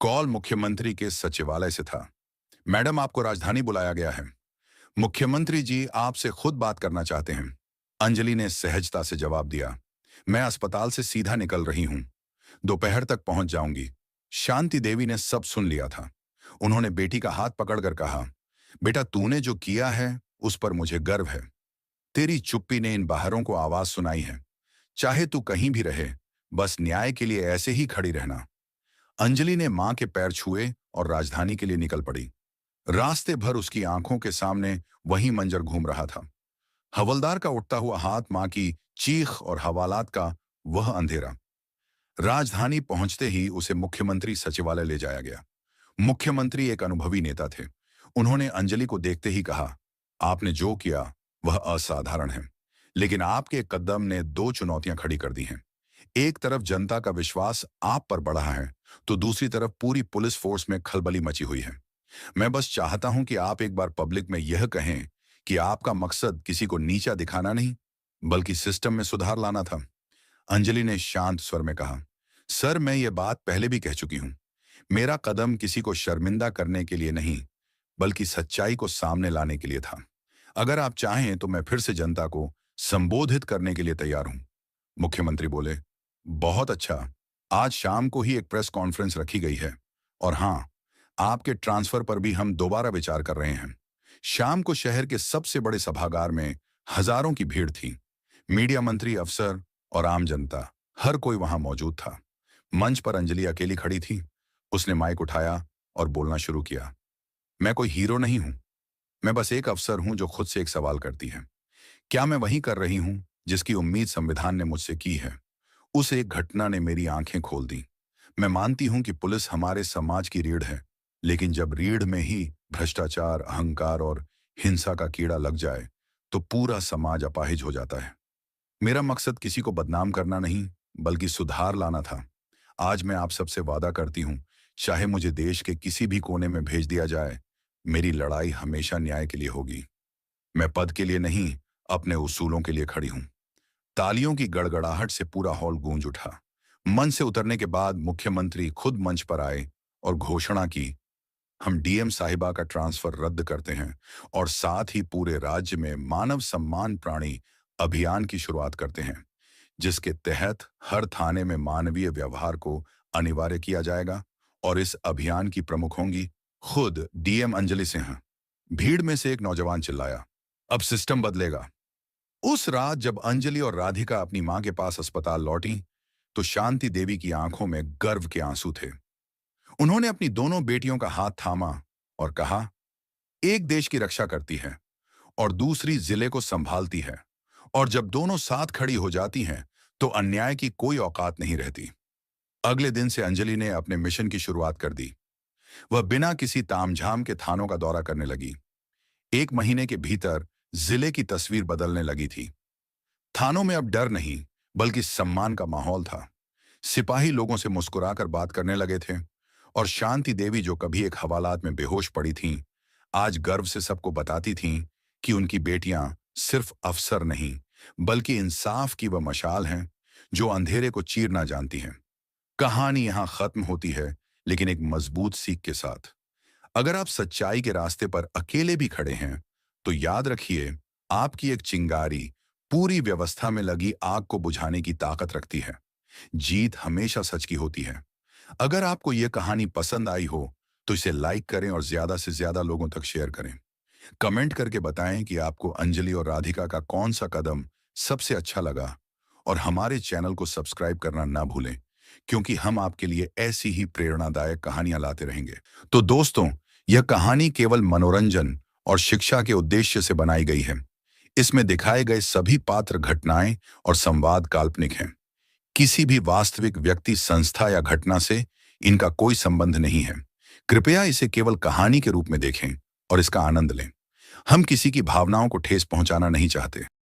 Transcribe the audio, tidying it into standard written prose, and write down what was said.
Call मुख्यमंत्री के सचिवालय से था। मैडम, आपको राजधानी बुलाया गया है। मुख्यमंत्री जी आपसे खुद बात करना चाहते हैं। अंजलि ने सहजता से जवाब दिया। मैं अस्पताल से सीधा निकल रही हूं। दोपहर तक पहुंच जाऊंगी। शांति देवी ने सब सुन लिया था। उन्होंने बेटी का हाथ पकड़कर कहा, बेटा, तूने जो किया है उस पर मुझे गर्व है। तेरी चुप्पी ने इन बाहरों को आवाज सुनाई है। चाहे तू कहीं भी रहे, बस न्याय के लिए ऐसे ही खड़ी रहना। अंजलि ने मां के पैर छुए और राजधानी के लिए निकल पड़ी। रास्ते भर उसकी आंखों के सामने वही मंजर घूम रहा था। हवलदार का उठता हुआ हाथ, मां की चीख और हवालात का वह अंधेरा। राजधानी पहुंचते ही उसे मुख्यमंत्री सचिवालय ले जाया गया। मुख्यमंत्री एक अनुभवी नेता थे। उन्होंने अंजलि को देखते ही कहा, आपने जो किया वह असाधारण है, लेकिन आपके कदम ने दो चुनौतियां खड़ी कर दी हैं। एक तरफ जनता का विश्वास आप पर बढ़ा है, तो दूसरी तरफ पूरी पुलिस फोर्स में खलबली मची हुई है। मैं बस चाहता हूं कि आप एक बार पब्लिक में यह कहें कि आपका मकसद किसी को नीचा दिखाना नहीं, बल्कि सिस्टम में सुधार लाना था। अंजलि ने शांत स्वर में कहा, सर, मैं ये बात पहले भी कह चुकी हूं। मेरा कदम किसी को शर्मिंदा करने के लिए नहीं, बल्कि सच्चाई को सामने लाने के लिए था। अगर आप चाहें तो मैं फिर से जनता को संबोधित करने के लिए तैयार हूं। मुख्यमंत्री बोले, बहुत अच्छा। आज शाम को ही एक प्रेस कॉन्फ्रेंस रखी गई है। और हाँ, आपके ट्रांसफर पर भी हम दोबारा विचार कर रहे हैं। शाम को शहर के सबसे बड़े सभागार में हजारों की भीड़ थी। मीडिया मंत्री, अफसर और आम जनता, हर कोई वहां मौजूद था। मंच पर अंजलि अकेली खड़ी थी। उसने माइक उठाया और बोलना शुरू किया। मैं कोई हीरो नहीं हूं। मैं बस एक अफसर हूं जो खुद से एक सवाल करती है, क्या मैं वही कर रही हूं जिसकी उम्मीद संविधान ने मुझसे की है? उस एक घटना ने मेरी आंखें खोल दी। मैं मानती हूं कि पुलिस हमारे समाज की रीढ़ है, लेकिन जब रीढ़ में ही भ्रष्टाचार, अहंकार और हिंसा का कीड़ा लग जाए, तो पूरा समाज अपाहिज हो जाता है। मेरा मकसद किसी को बदनाम करना नहीं, बल्कि सुधार लाना था। आज मैं आप सबसे वादा करती हूं, चाहे मुझे देश के किसी भी कोने में भेज दिया जाए, मेरी लड़ाई हमेशा न्याय के लिए होगी। मैं पद के लिए नहीं, अपने उसूलों के लिए खड़ी हूं। तालियों की गड़गड़ाहट से पूरा हॉल गूंज उठा। मंच से उतरने के बाद मुख्यमंत्री खुद मंच पर आए और घोषणा की, हम डीएम साहिबा का ट्रांसफर रद्द करते हैं और साथ ही पूरे राज्य में मानव सम्मान प्राणी अभियान की शुरुआत करते हैं, जिसके तहत हर थाने में मानवीय व्यवहार को अनिवार्य किया जाएगा। और इस अभियान की प्रमुख होंगी खुद डीएम अंजलि सिंह। भीड़ में से एक नौजवान चिल्लाया, अब सिस्टम बदलेगा। उस रात जब अंजलि और राधिका अपनी मां के पास अस्पताल लौटी, तो शांति देवी की आंखों में गर्व के आंसू थे। उन्होंने अपनी दोनों बेटियों का हाथ थामा और कहा, एक देश की रक्षा करती है और दूसरी जिले को संभालती है, और जब दोनों साथ खड़ी हो जाती हैं, तो अन्याय की कोई औकात नहीं रहती। अगले दिन से अंजलि ने अपने मिशन की शुरुआत कर दी। वह बिना किसी तामझाम के थानों का दौरा करने लगी। एक महीने के भीतर जिले की तस्वीर बदलने लगी थी। थानों में अब डर नहीं, बल्कि सम्मान का माहौल था। सिपाही लोगों से मुस्कुराकर बात करने लगे थे, और शांति देवी, जो कभी एक हवालात में बेहोश पड़ी थीं, आज गर्व से सबको बताती थीं कि उनकी बेटियां सिर्फ अफसर नहीं, बल्कि इंसाफ की वह मशाल हैं जो अंधेरे को चीरना जानती हैं। कहानी यहां खत्म होती है, लेकिन एक मजबूत सीख के साथ। अगर आप सच्चाई के रास्ते पर अकेले भी खड़े हैं, तो याद रखिए, आपकी एक चिंगारी पूरी व्यवस्था में लगी आग को बुझाने की ताकत रखती है। जीत हमेशा सच की होती है। अगर आपको यह कहानी पसंद आई हो, तो इसे लाइक करें और ज्यादा से ज्यादा लोगों तक शेयर करें। कमेंट करके बताएं कि आपको अंजलि और राधिका का कौन सा कदम सबसे अच्छा लगा, और हमारे चैनल को सब्सक्राइब करना ना भूलें, क्योंकि हम आपके लिए ऐसी ही प्रेरणादायक कहानियां लाते रहेंगे। तो दोस्तों, यह कहानी केवल मनोरंजन और शिक्षा के उद्देश्य से बनाई गई है। इसमें दिखाए गए सभी पात्र, घटनाएं और संवाद काल्पनिक हैं। किसी भी वास्तविक व्यक्ति, संस्था या घटना से इनका कोई संबंध नहीं है। कृपया इसे केवल कहानी के रूप में देखें और इसका आनंद लें। हम किसी की भावनाओं को ठेस पहुंचाना नहीं चाहते।